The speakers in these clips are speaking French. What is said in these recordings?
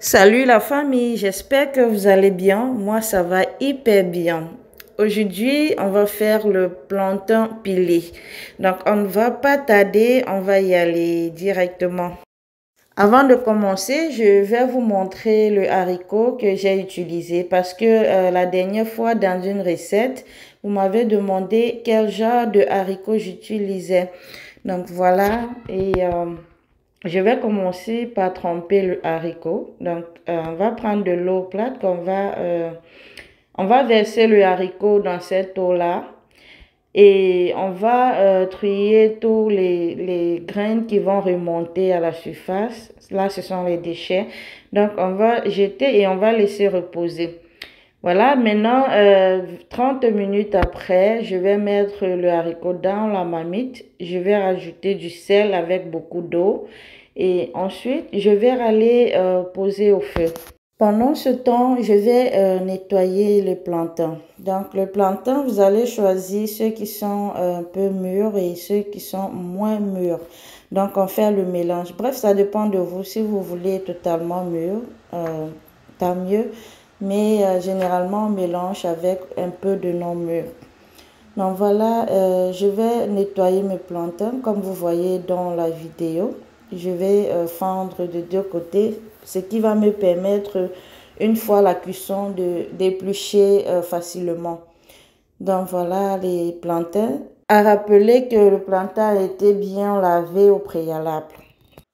Salut la famille, j'espère que vous allez bien. Moi, ça va hyper bien. Aujourd'hui, on va faire le plantain pilé. Donc, on ne va pas tarder, on va y aller directement. Avant de commencer, je vais vous montrer le haricot que j'ai utilisé parce que la dernière fois dans une recette, vous m'avez demandé quel genre de haricot j'utilisais. Donc, voilà je vais commencer par tremper le haricot. Donc, on va prendre de l'eau plate on va verser le haricot dans cette eau-là et on va trier tous les graines qui vont remonter à la surface. Là, ce sont les déchets. Donc, on va jeter et on va laisser reposer. Voilà, maintenant, 30 minutes après, je vais mettre le haricot dans la marmite. Je vais rajouter du sel avec beaucoup d'eau. Et ensuite, je vais aller poser au feu. Pendant ce temps, je vais nettoyer le plantain. Donc, le plantain, vous allez choisir ceux qui sont un peu mûrs et ceux qui sont moins mûrs. Donc, on fait le mélange. Bref, ça dépend de vous. Si vous voulez totalement mûr, tant mieux. Mais généralement, on mélange avec un peu de non mûr. Donc, voilà, je vais nettoyer mes plantains comme vous voyez dans la vidéo. Je vais fendre de deux côtés, ce qui va me permettre, une fois la cuisson, d'éplucher facilement. Donc voilà les plantains. À rappeler que le plantain a été bien lavé au préalable.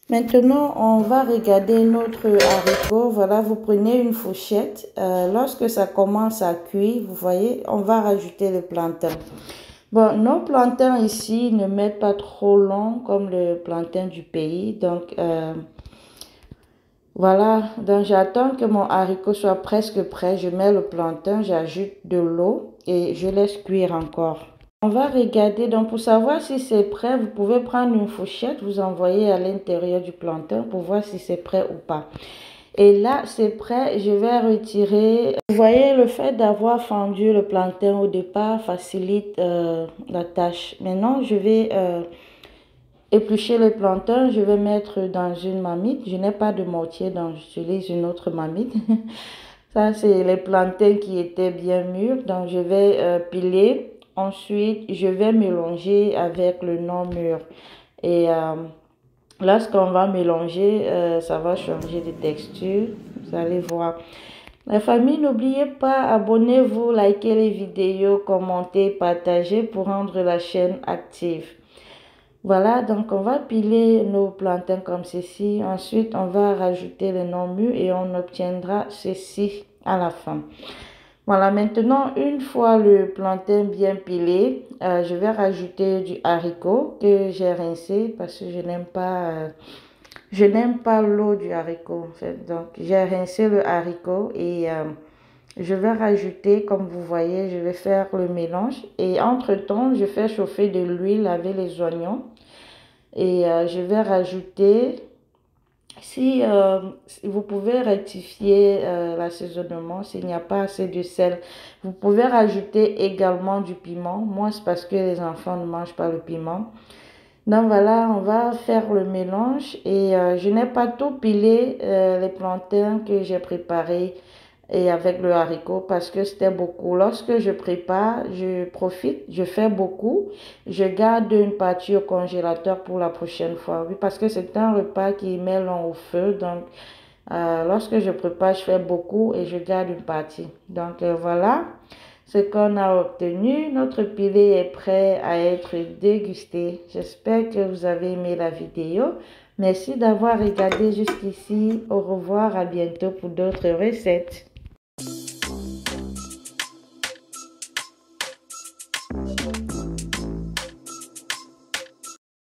Maintenant, on va regarder notre haricot. Voilà, vous prenez une fourchette. Lorsque ça commence à cuire, vous voyez, on va rajouter le plantain. Bon, nos plantains ici ne mettent pas trop long comme le plantain du pays. Donc, voilà. Donc, j'attends que mon haricot soit presque prêt. Je mets le plantain, j'ajoute de l'eau et je laisse cuire encore. On va regarder. Donc, pour savoir si c'est prêt, vous pouvez prendre une fourchette, vous envoyer à l'intérieur du plantain pour voir si c'est prêt ou pas. Et là, c'est prêt, je vais retirer. Vous voyez, le fait d'avoir fendu le plantain au départ facilite la tâche. Maintenant, je vais éplucher le plantain. Je vais mettre dans une marmite. Je n'ai pas de mortier, donc j'utilise une autre marmite. Ça, c'est les plantains qui étaient bien mûrs. Donc, je vais piler. Ensuite, je vais mélanger avec le non mûr. Et lorsqu'on va mélanger, ça va changer de texture. Vous allez voir. La famille, n'oubliez pas, abonnez-vous, likez les vidéos, commentez, partagez pour rendre la chaîne active. Voilà, donc on va piler nos plantains comme ceci. Ensuite, on va rajouter le non mûr et on obtiendra ceci à la fin. Voilà, maintenant, une fois le plantain bien pilé, je vais rajouter du haricot que j'ai rincé parce que je n'aime pas l'eau du haricot en fait. Donc, j'ai rincé le haricot et je vais rajouter, comme vous voyez, je vais faire le mélange. Et entre-temps, je fais chauffer de l'huile avec les oignons. Et je vais rajouter... Si vous pouvez rectifier l'assaisonnement, s'il n'y a pas assez de sel, vous pouvez rajouter également du piment. Moi, c'est parce que les enfants ne mangent pas le piment. Donc voilà, on va faire le mélange et je n'ai pas tout pilé les plantains que j'ai préparés et avec le haricot parce que c'était beaucoup. Lorsque je prépare, je profite, je fais beaucoup. Je garde une partie au congélateur pour la prochaine fois. Oui, parce que c'est un repas qui met long au feu. Donc, lorsque je prépare, je fais beaucoup et je garde une partie. Donc, voilà ce qu'on a obtenu. Notre pilé est prêt à être dégusté. J'espère que vous avez aimé la vidéo. Merci d'avoir regardé jusqu'ici. Au revoir, à bientôt pour d'autres recettes.